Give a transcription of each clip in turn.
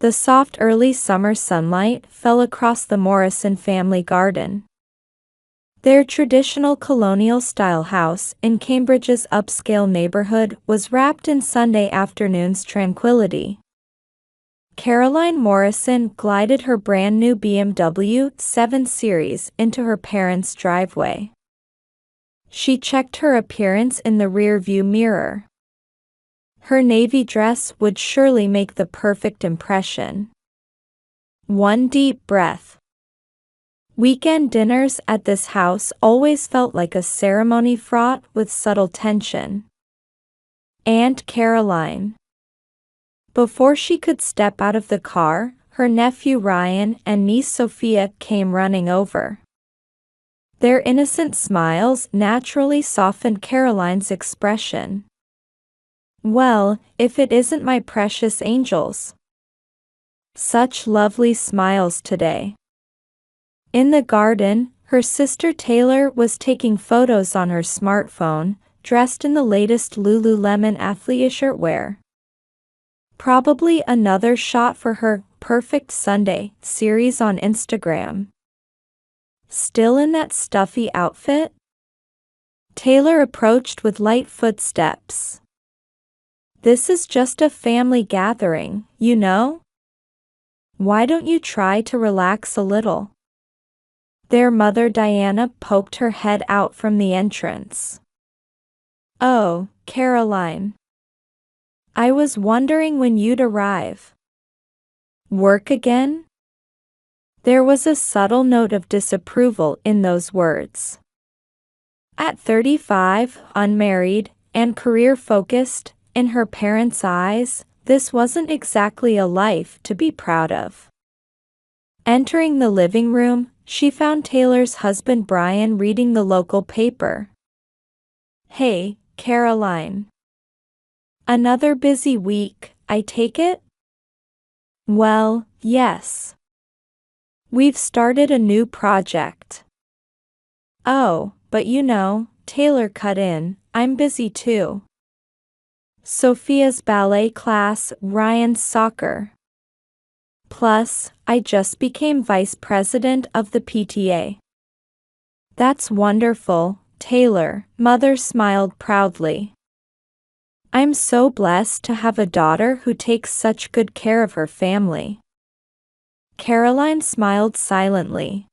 The soft early summer sunlight fell across the Morrison family garden. Their traditional colonial-style house in Cambridge's upscale neighborhood was wrapped in Sunday afternoon's tranquility. Caroline Morrison glided her brand-new BMW 7 Series into her parents' driveway. She checked her appearance in the rear-view mirror. Her navy dress would surely make the perfect impression. One deep breath. Weekend dinners at this house always felt like a ceremony fraught with subtle tension. Aunt Caroline. Before she could step out of the car, her nephew Ryan and niece Sophia came running over. Their innocent smiles naturally softened Caroline's expression. "Well, if it isn't my precious angels. Such lovely smiles today." In the garden, her sister Taylor was taking photos on her smartphone, dressed in the latest Lululemon athleisure wear. Probably another shot for her Perfect Sunday series on Instagram. Still in that stuffy outfit? Taylor approached with light footsteps. "This is just a family gathering, you know? Why don't you try to relax a little?" Their mother Diana poked her head out from the entrance. "Oh, Caroline. I was wondering when you'd arrive." "Work again?" There was a subtle note of disapproval in those words. At 35, unmarried, and career-focused, in her parents' eyes, this wasn't exactly a life to be proud of. Entering the living room, she found Taylor's husband Brian reading the local paper. "Hey, Caroline. Another busy week, I take it?" "Well, yes. We've started a new project." "Oh, but you know," Taylor cut in, "I'm busy too. Sophia's ballet class, Ryan's soccer. Plus, I just became vice president of the PTA." "That's wonderful, Taylor," Mother smiled proudly. "I'm so blessed to have a daughter who takes such good care of her family." Caroline smiled silently.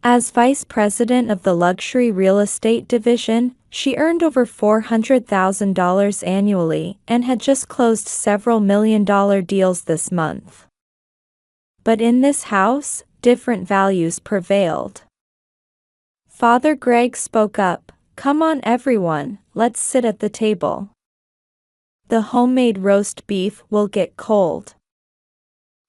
As vice president of the luxury real estate division, she earned over $400,000 annually and had just closed several million-dollar deals this month. But in this house, different values prevailed. Father Greg spoke up, "Come on everyone, let's sit at the table. The homemade roast beef will get cold."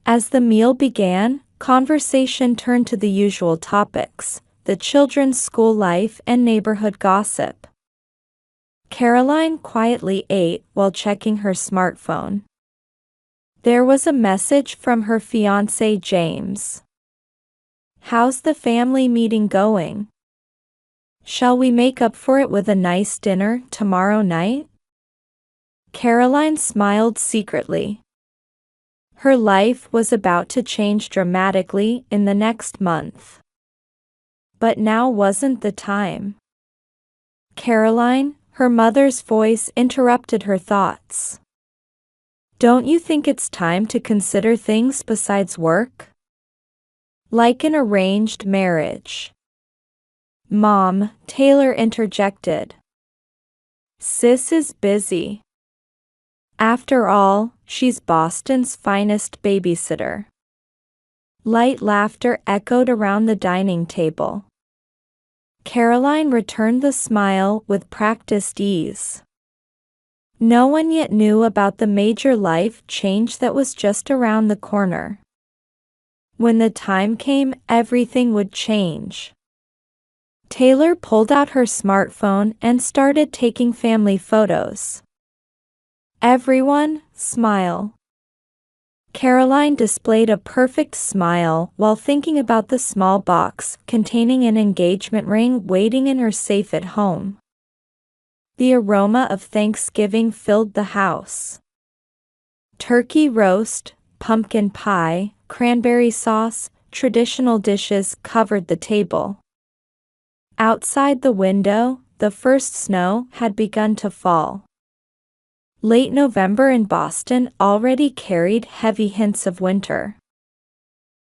As the meal began, conversation turned to the usual topics, the children's school life and neighborhood gossip. Caroline quietly ate while checking her smartphone. There was a message from her fiancé James. "How's the family meeting going? Shall we make up for it with a nice dinner tomorrow night?" Caroline smiled secretly. Her life was about to change dramatically in the next month. But now wasn't the time. "Caroline," her mother's voice interrupted her thoughts. "Don't you think it's time to consider things besides work? Like an arranged marriage?" "Mom," Taylor interjected. "Sis is busy. After all, she's Boston's finest babysitter." Light laughter echoed around the dining table. Caroline returned the smile with practiced ease. No one yet knew about the major life change that was just around the corner. When the time came, everything would change. Taylor pulled out her smartphone and started taking family photos. "Everyone, smile." Caroline displayed a perfect smile while thinking about the small box containing an engagement ring waiting in her safe at home. The aroma of Thanksgiving filled the house. Turkey roast, pumpkin pie, cranberry sauce, traditional dishes covered the table. Outside the window, the first snow had begun to fall. Late November in Boston already carried heavy hints of winter.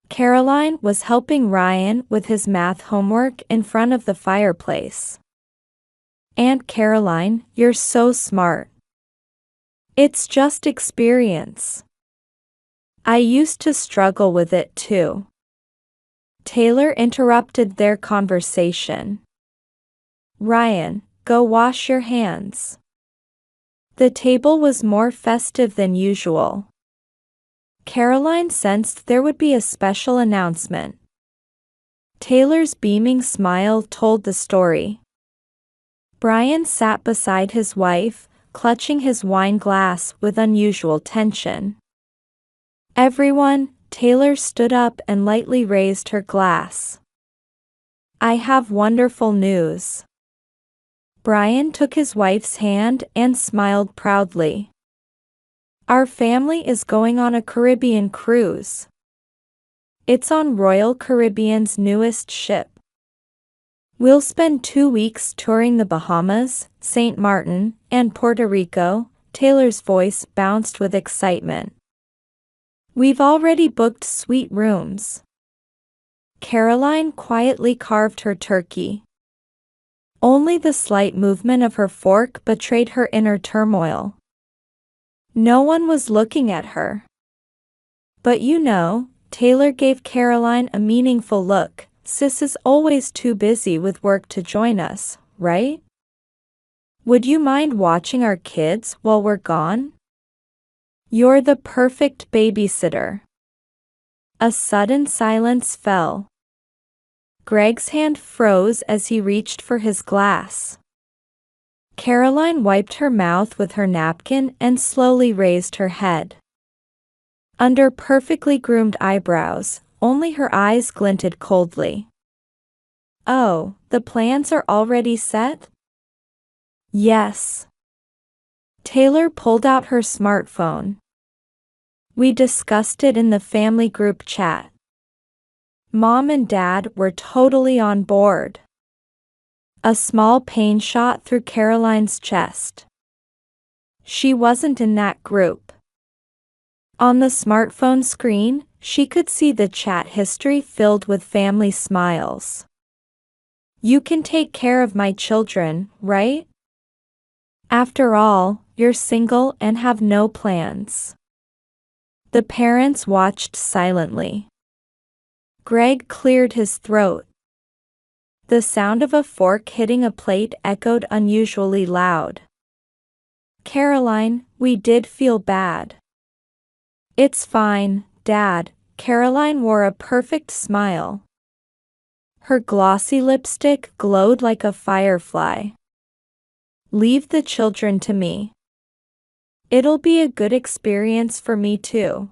Caroline was helping Ryan with his math homework in front of the fireplace. "Aunt Caroline, you're so smart. It's just experience. I used to struggle with it too." Taylor interrupted their conversation. "Ryan, go wash your hands." The table was more festive than usual. Caroline sensed there would be a special announcement. Taylor's beaming smile told the story. Brian sat beside his wife, clutching his wine glass with unusual tension. "Everyone," Taylor stood up and lightly raised her glass. "I have wonderful news." Brian took his wife's hand and smiled proudly. "Our family is going on a Caribbean cruise. It's on Royal Caribbean's newest ship. We'll spend 2 weeks touring the Bahamas, St. Martin, and Puerto Rico." Taylor's voice bounced with excitement. "We've already booked suite rooms." Caroline quietly carved her turkey. Only the slight movement of her fork betrayed her inner turmoil. No one was looking at her. "But you know," Taylor gave Caroline a meaningful look, "Sis is always too busy with work to join us, right? Would you mind watching our kids while we're gone? You're the perfect babysitter." A sudden silence fell. Greg's hand froze as he reached for his glass. Caroline wiped her mouth with her napkin and slowly raised her head. Under perfectly groomed eyebrows, only her eyes glinted coldly. "Oh, the plans are already set?" "Yes." Taylor pulled out her smartphone. "We discussed it in the family group chat. Mom and Dad were totally on board." A small pain shot through Caroline's chest. She wasn't in that group. On the smartphone screen, she could see the chat history filled with family smiles. "You can take care of my children, right? After all, you're single and have no plans." The parents watched silently. Greg cleared his throat. The sound of a fork hitting a plate echoed unusually loud. "Caroline, we did feel bad." "It's fine, Dad." Caroline wore a perfect smile. Her glossy lipstick glowed like a firefly. "Leave the children to me. It'll be a good experience for me too."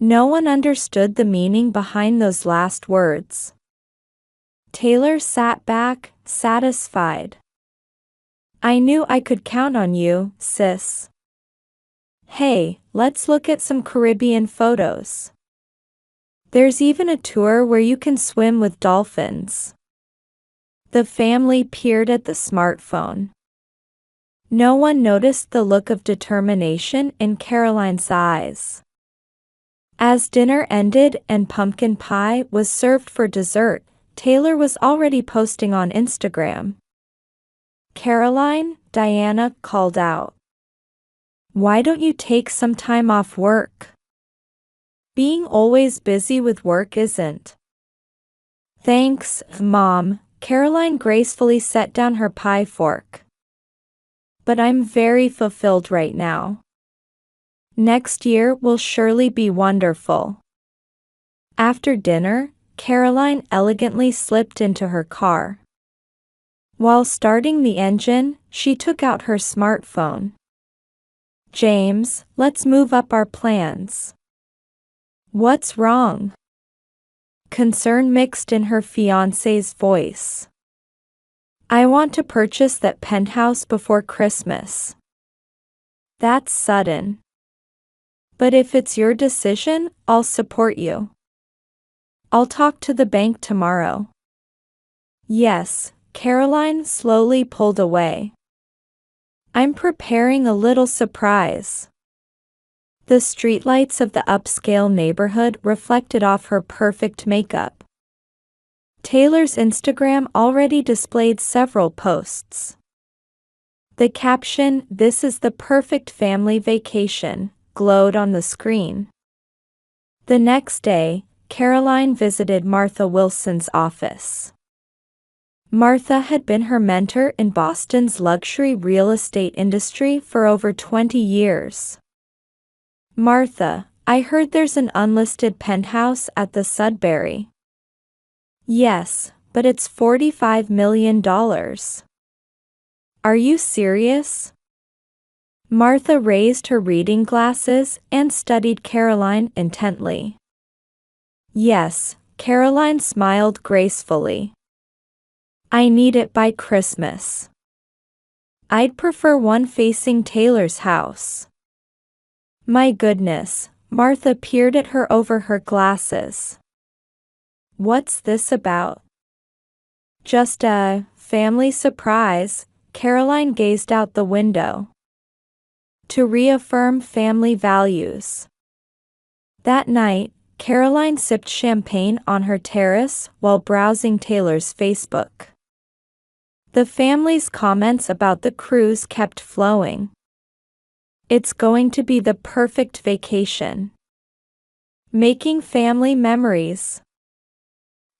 No one understood the meaning behind those last words. Taylor sat back, satisfied. "I knew I could count on you, sis. Hey, let's look at some Caribbean photos. There's even a tour where you can swim with dolphins." The family peered at the smartphone. No one noticed the look of determination in Caroline's eyes. As dinner ended and pumpkin pie was served for dessert, Taylor was already posting on Instagram. "Caroline," Diana called out. "Why don't you take some time off work? Being always busy with work isn't." "Thanks, Mom." Caroline gracefully set down her pie fork. "But I'm very fulfilled right now. Next year will surely be wonderful." After dinner, Caroline elegantly slipped into her car. While starting the engine, she took out her smartphone. "James, let's move up our plans." "What's wrong?" Concern mixed in her fiancé's voice. "I want to purchase that penthouse before Christmas." "That's sudden." But if it's your decision, I'll support you. I'll talk to the bank tomorrow. Yes, Caroline slowly pulled away. I'm preparing a little surprise. The streetlights of the upscale neighborhood reflected off her perfect makeup. Taylor's Instagram already displayed several posts. The caption, "This is the perfect family vacation," glowed on the screen. The next day, Caroline visited Martha Wilson's office. Martha had been her mentor in Boston's luxury real estate industry for over 20 years. "Martha, I heard there's an unlisted penthouse at the Sudbury." "Yes, but it's $45 million. Are you serious?" Martha raised her reading glasses and studied Caroline intently. "Yes," Caroline smiled gracefully. "I need it by Christmas. I'd prefer one facing Taylor's house." "My goodness," Martha peered at her over her glasses. "What's this about?" "Just a family surprise," Caroline gazed out the window. "To reaffirm family values." That night, Caroline sipped champagne on her terrace while browsing Taylor's Facebook. The family's comments about the cruise kept flowing. "It's going to be the perfect vacation. Making family memories.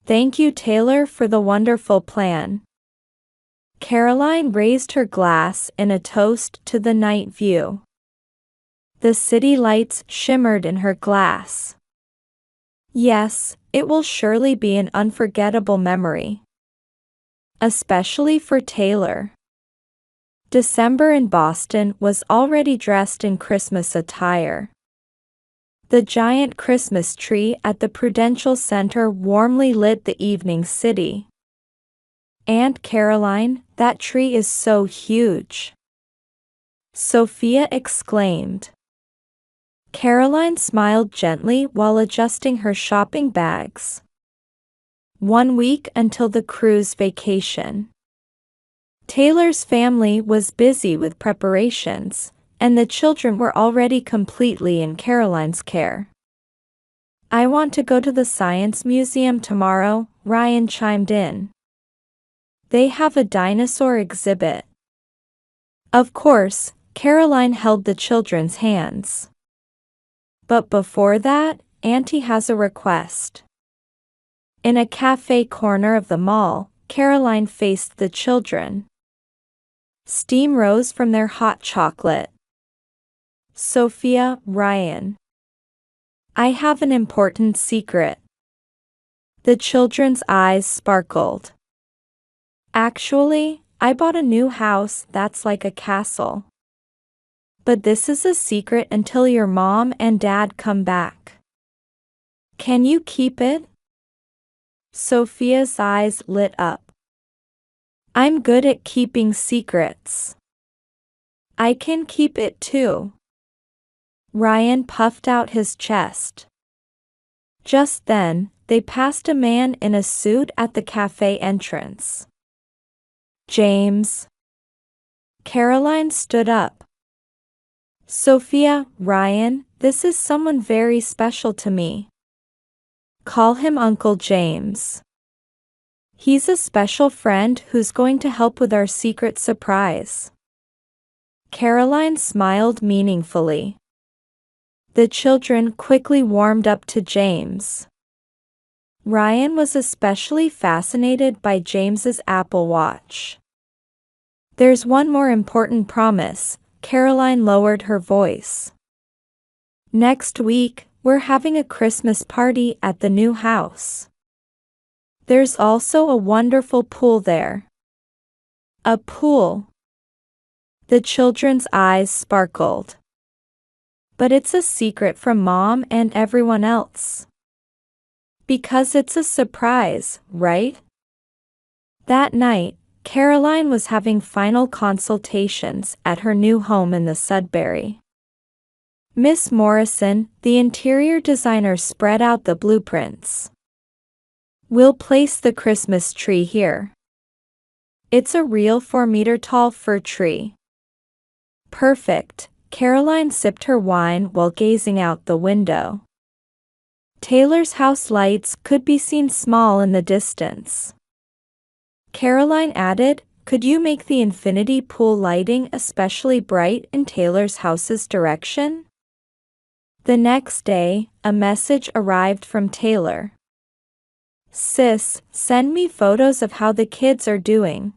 Thank you, Taylor, for the wonderful plan." Caroline raised her glass in a toast to the night view. The city lights shimmered in her glass. Yes, it will surely be an unforgettable memory. Especially for Taylor. December in Boston was already dressed in Christmas attire. The giant Christmas tree at the Prudential Center warmly lit the evening city. "Aunt Caroline, that tree is so huge," Sophia exclaimed. Caroline smiled gently while adjusting her shopping bags. 1 week until the cruise vacation. Taylor's family was busy with preparations, and the children were already completely in Caroline's care. "I want to go to the Science Museum tomorrow," Ryan chimed in. "They have a dinosaur exhibit." Of course, Caroline held the children's hands. "But before that, Auntie has a request." In a cafe corner of the mall, Caroline faced the children. Steam rose from their hot chocolate. "Sophia, Ryan. I have an important secret." The children's eyes sparkled. "Actually, I bought a new house that's like a castle. But this is a secret until your mom and dad come back. Can you keep it?" Sophia's eyes lit up. "I'm good at keeping secrets. I can keep it too." Ryan puffed out his chest. Just then, they passed a man in a suit at the cafe entrance. "James." Caroline stood up. "Sophia, Ryan, this is someone very special to me. Call him Uncle James. He's a special friend who's going to help with our secret surprise." Caroline smiled meaningfully. The children quickly warmed up to James. Ryan was especially fascinated by James's Apple Watch. "There's one more important promise," Caroline lowered her voice. "Next week, we're having a Christmas party at the new house. There's also a wonderful pool there." "A pool?" The children's eyes sparkled. "But it's a secret from Mom and everyone else." "Because it's a surprise, right?" That night, Caroline was having final consultations at her new home in the Sudbury. Miss Morrison, the interior designer, spread out the blueprints. We'll place the Christmas tree here. It's a real 4-meter-tall fir tree. Perfect. Caroline sipped her wine while gazing out the window. Taylor's house lights could be seen small in the distance. Caroline added, "Could you make the infinity pool lighting especially bright in Taylor's house's direction?" The next day, a message arrived from Taylor. "Sis, send me photos of how the kids are doing."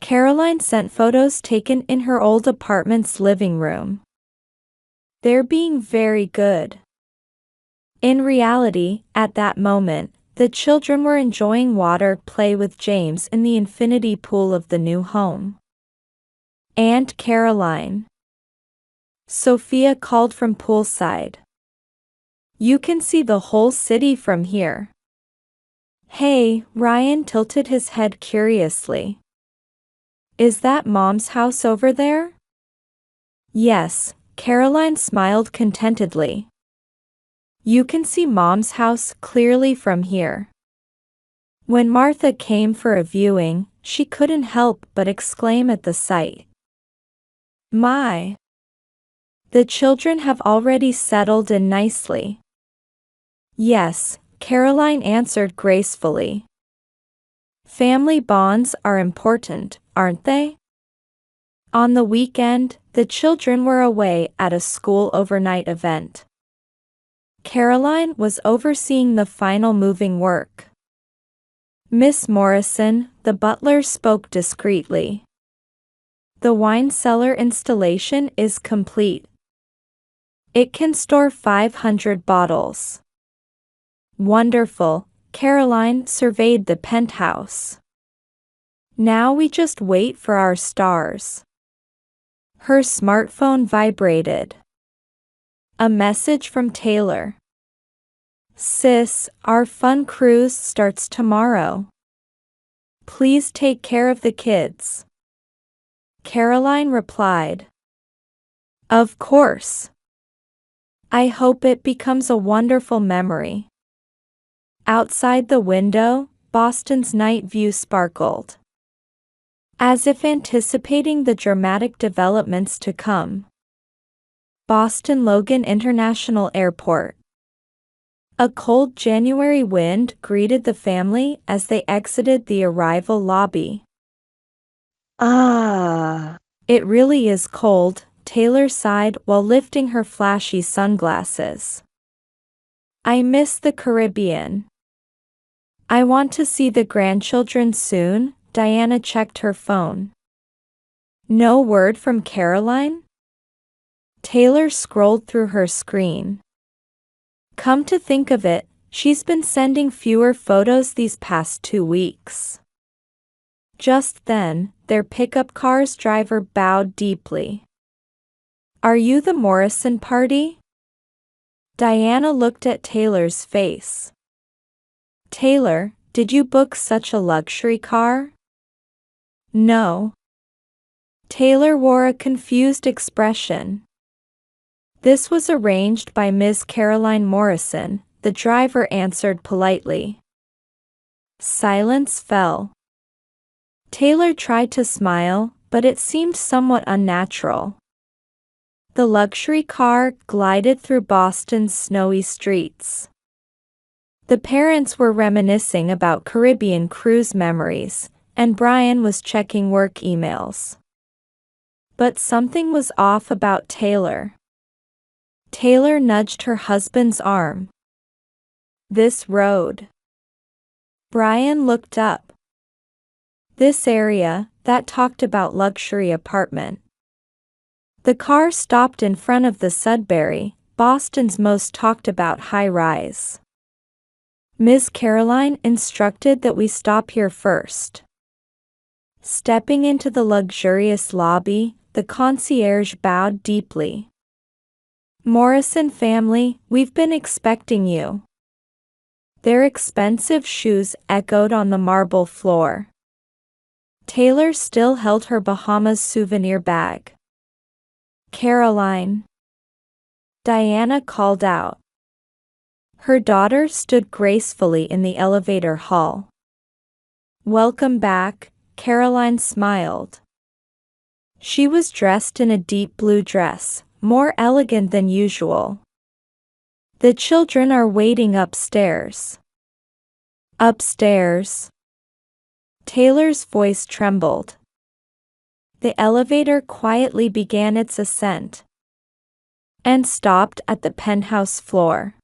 Caroline sent photos taken in her old apartment's living room. "They're being very good." In reality, at that moment, the children were enjoying water play with James in the infinity pool of the new home. "Aunt Caroline," Sophia called from poolside. "You can see the whole city from here." "Hey," Ryan tilted his head curiously. "Is that Mom's house over there?" "Yes," Caroline smiled contentedly. "You can see Mom's house clearly from here." When Martha came for a viewing, she couldn't help but exclaim at the sight. "My! The children have already settled in nicely." "Yes," Caroline answered gracefully. "Family bonds are important, aren't they?" On the weekend, the children were away at a school overnight event. Caroline was overseeing the final moving work. Miss Morrison, the butler, spoke discreetly. "The wine cellar installation is complete. It can store 500 bottles." "Wonderful." Caroline surveyed the penthouse. "Now we just wait for our stars." Her smartphone vibrated. A message from Taylor. "Sis, our fun cruise starts tomorrow. Please take care of the kids." Caroline replied, "Of course. I hope it becomes a wonderful memory." Outside the window, Boston's night view sparkled, as if anticipating the dramatic developments to come. Boston Logan International Airport. A cold January wind greeted the family as they exited the arrival lobby. "Ah, it really is cold," Taylor sighed while lifting her flashy sunglasses. "I miss the Caribbean." "I want to see the grandchildren soon." Diana checked her phone. No word from Caroline? Taylor scrolled through her screen. Come to think of it, she's been sending fewer photos these past 2 weeks. Just then, their pickup car's driver bowed deeply. "Are you the Morrison party?" Diana looked at Taylor's face. "Taylor, did you book such a luxury car?" "No." Taylor wore a confused expression. "This was arranged by Ms. Caroline Morrison," the driver answered politely. Silence fell. Taylor tried to smile, but it seemed somewhat unnatural. The luxury car glided through Boston's snowy streets. The parents were reminiscing about Caribbean cruise memories, and Brian was checking work emails. But something was off about Taylor. Taylor nudged her husband's arm. "This road." Brian looked up. "This area," that talked about luxury apartment. The car stopped in front of the Sudbury, Boston's most talked about high-rise. "Ms. Caroline instructed that we stop here first." Stepping into the luxurious lobby, the concierge bowed deeply. "Morrison family, we've been expecting you." Their expensive shoes echoed on the marble floor. Taylor still held her Bahamas souvenir bag. "Caroline." Diana called out. Her daughter stood gracefully in the elevator hall. Welcome back, Caroline smiled. She was dressed in a deep blue dress, more elegant than usual. The children are waiting upstairs. Upstairs. Taylor's voice trembled. The elevator quietly began its ascent and stopped at the penthouse floor.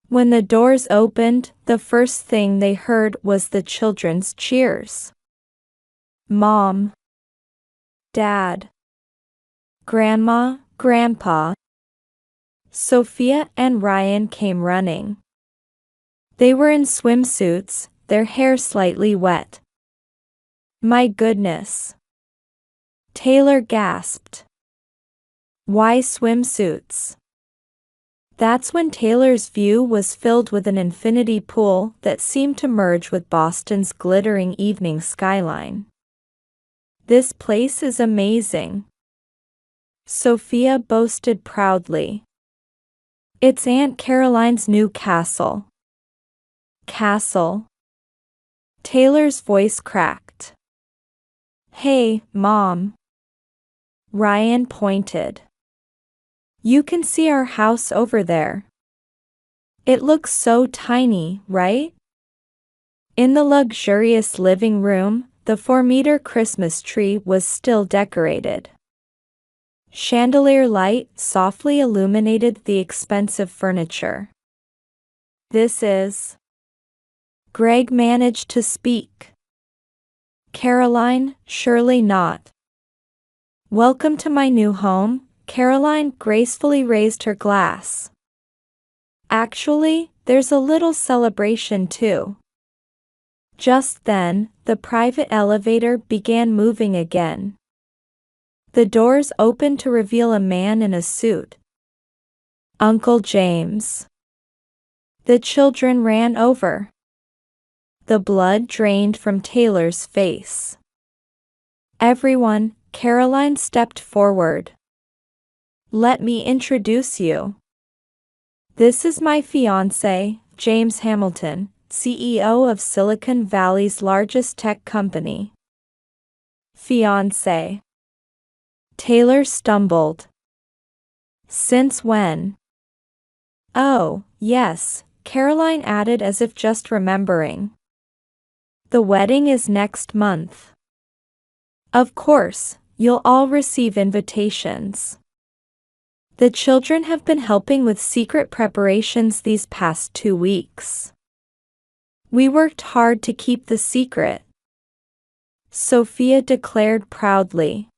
When the doors opened, the first thing they heard was the children's cheers. Mom, Dad, Grandma, Grandpa. Sophia and Ryan came running. They were in swimsuits, their hair slightly wet. My goodness. Taylor gasped. Why swimsuits? That's when Taylor's view was filled with an infinity pool that seemed to merge with Boston's glittering evening skyline. This place is amazing, Sophia boasted proudly. It's Aunt Caroline's new castle. Castle? Taylor's voice cracked. Hey, Mom. Ryan pointed. You can see our house over there. It looks so tiny, right? In the luxurious living room, the 4-meter Christmas tree was still decorated. Chandelier light softly illuminated the expensive furniture. This is... Greg managed to speak. Caroline, surely not. Welcome to my new home. Caroline gracefully raised her glass. Actually, there's a little celebration too. Just then, the private elevator began moving again. The doors opened to reveal a man in a suit. Uncle James. The children ran over. The blood drained from Taylor's face. Everyone, Caroline stepped forward. Let me introduce you. This is my fiancé, James Hamilton, CEO of Silicon Valley's largest tech company. Fiancé. Taylor stumbled. Since when? Oh, yes, Caroline added as if just remembering. The wedding is next month. Of course, you'll all receive invitations. The children have been helping with secret preparations these past 2 weeks. We worked hard to keep the secret, Sophia declared proudly.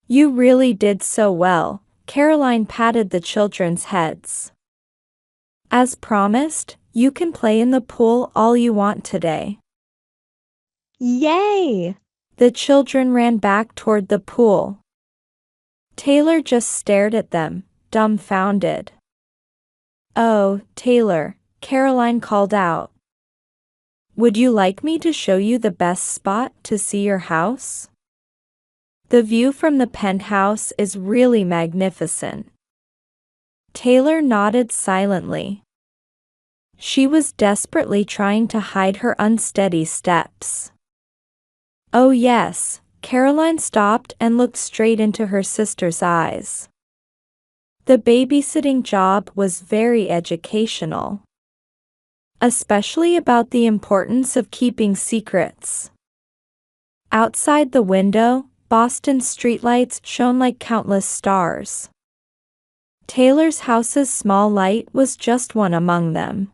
You really did so well, Caroline patted the children's heads. As promised, you can play in the pool all you want today. Yay! The children ran back toward the pool. Taylor just stared at them, dumbfounded. Oh, Taylor, Caroline called out. Would you like me to show you the best spot to see your house? The view from the penthouse is really magnificent. Taylor nodded silently. She was desperately trying to hide her unsteady steps. Oh yes, Caroline stopped and looked straight into her sister's eyes. The babysitting job was very educational, especially about the importance of keeping secrets. Outside the window, Boston's streetlights shone like countless stars. Taylor's house's small light was just one among them.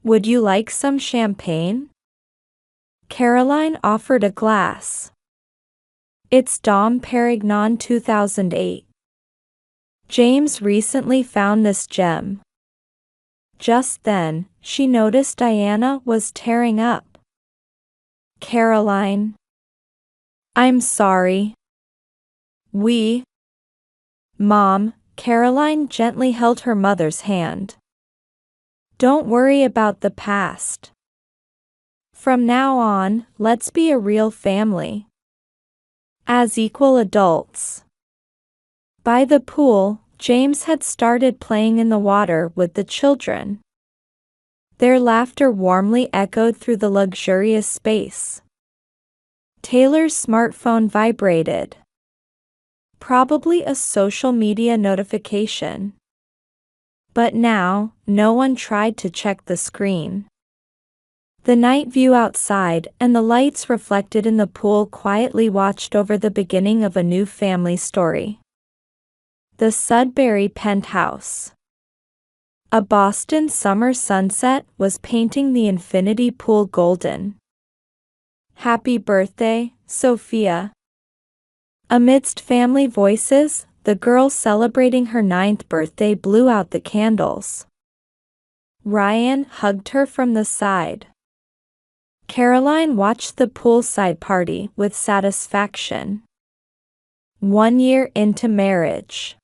Would you like some champagne? Caroline offered a glass. It's Dom Perignon 2008. James recently found this gem. Just then, she noticed Diana was tearing up. Caroline. I'm sorry. Mom, Caroline gently held her mother's hand. Don't worry about the past. From now on, let's be a real family. As equal adults. By the pool, James had started playing in the water with the children. Their laughter warmly echoed through the luxurious space. Taylor's smartphone vibrated. Probably a social media notification. But now, no one tried to check the screen. The night view outside and the lights reflected in the pool quietly watched over the beginning of a new family story. The Sudbury penthouse. A Boston summer sunset was painting the infinity pool golden. "Happy birthday, Sophia." Amidst family voices, the girl celebrating her 9th birthday blew out the candles. Ryan hugged her from the side. Caroline watched the poolside party with satisfaction. 1 year into marriage.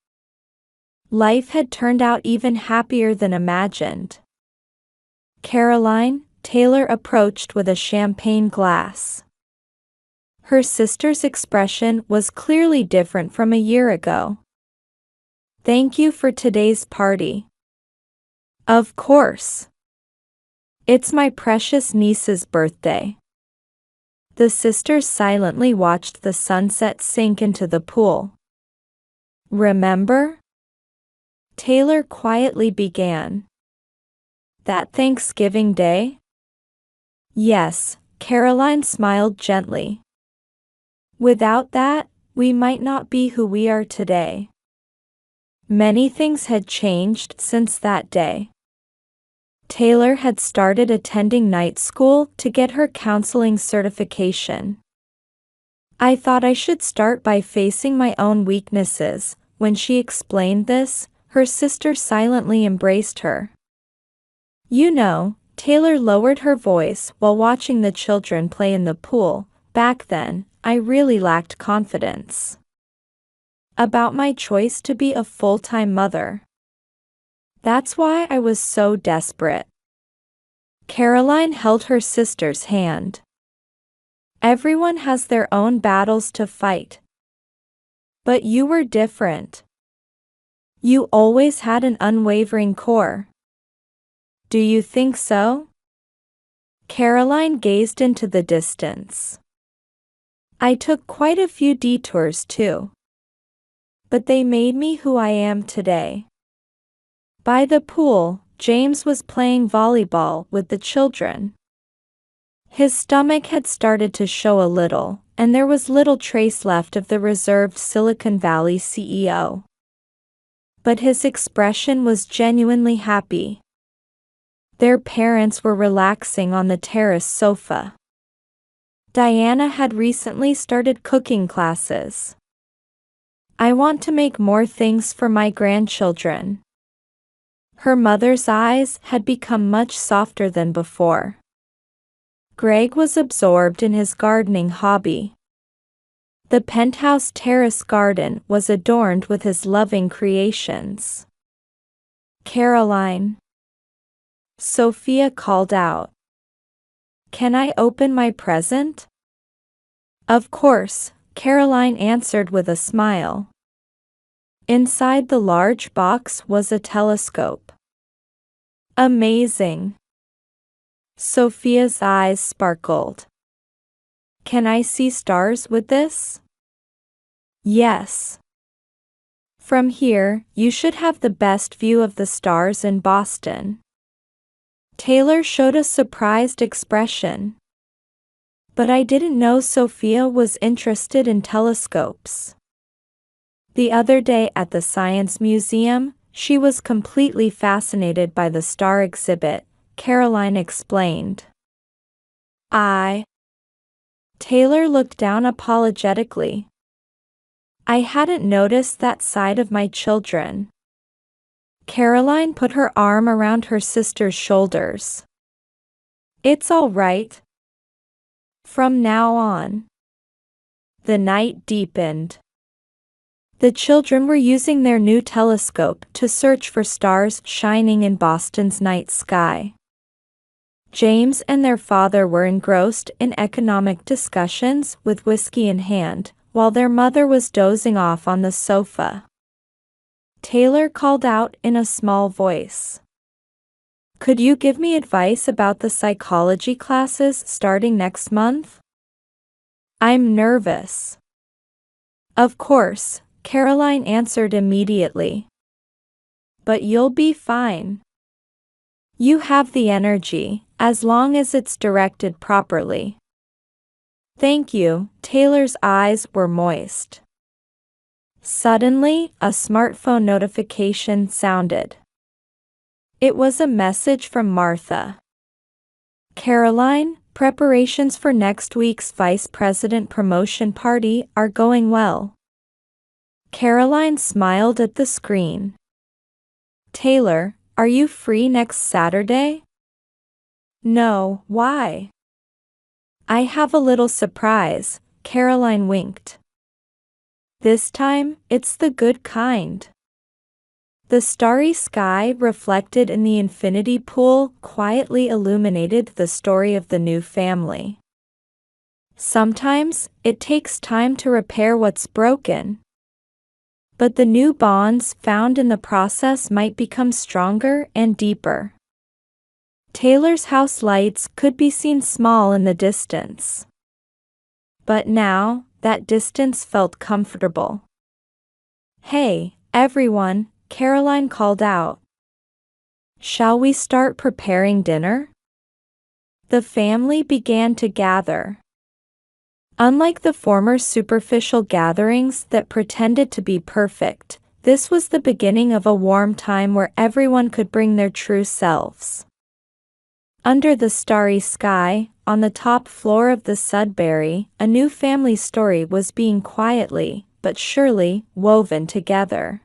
Life had turned out even happier than imagined. Caroline, Taylor approached with a champagne glass. Her sister's expression was clearly different from a year ago. "Thank you for today's party." "Of course. It's my precious niece's birthday." The sisters silently watched the sunset sink into the pool. "Remember?" Taylor quietly began. "That Thanksgiving Day?" "Yes," Caroline smiled gently. "Without that, we might not be who we are today." Many things had changed since that day. Taylor had started attending night school to get her counseling certification. "I thought I should start by facing my own weaknesses." When she explained this, her sister silently embraced her. "You know," Taylor lowered her voice while watching the children play in the pool, "back then, I really lacked confidence about my choice to be a full-time mother. That's why I was so desperate." Caroline held her sister's hand. "Everyone has their own battles to fight. But you were different. You always had an unwavering core." "Do you think so?" Caroline gazed into the distance. "I took quite a few detours too. But they made me who I am today." By the pool, James was playing volleyball with the children. His stomach had started to show a little, and there was little trace left of the reserved Silicon Valley CEO. But his expression was genuinely happy. Their parents were relaxing on the terrace sofa. Diana had recently started cooking classes. "I want to make more things for my grandchildren." Her mother's eyes had become much softer than before. Greg was absorbed in his gardening hobby. The penthouse terrace garden was adorned with his loving creations. "Caroline," Sophia called out. "Can I open my present?" "Of course," Caroline answered with a smile. Inside the large box was a telescope. "Amazing." Sophia's eyes sparkled. "Can I see stars with this?" "Yes. From here, you should have the best view of the stars in Boston." Taylor showed a surprised expression. "But I didn't know Sophia was interested in telescopes." The other day at the Science Museum, she was completely fascinated by the star exhibit, Caroline explained. Taylor looked down apologetically. "I hadn't noticed that side of my children." Caroline put her arm around her sister's shoulders. "It's all right. From now on." The night deepened. The children were using their new telescope to search for stars shining in Boston's night sky. James and their father were engrossed in economic discussions with whiskey in hand, while their mother was dozing off on the sofa. Taylor called out in a small voice. Could you give me advice about the psychology classes starting next month? I'm nervous. Of course, Caroline answered immediately. But you'll be fine. You have the energy, as long as it's directed properly. Thank you. Taylor's eyes were moist. Suddenly, a smartphone notification sounded. It was a message from Martha. Caroline, preparations for next week's vice president promotion party are going well. Caroline smiled at the screen. Taylor, are you free next Saturday? No, why? I have a little surprise, Caroline winked. This time, it's the good kind. The starry sky reflected in the infinity pool quietly illuminated the story of the new family. Sometimes, it takes time to repair what's broken. But the new bonds found in the process might become stronger and deeper. Taylor's house lights could be seen small in the distance. But now, that distance felt comfortable. Hey, everyone, Caroline called out. Shall we start preparing dinner? The family began to gather. Unlike the former superficial gatherings that pretended to be perfect, this was the beginning of a warm time where everyone could bring their true selves. Under the starry sky, on the top floor of the Sudbury, a new family story was being quietly, but surely, woven together.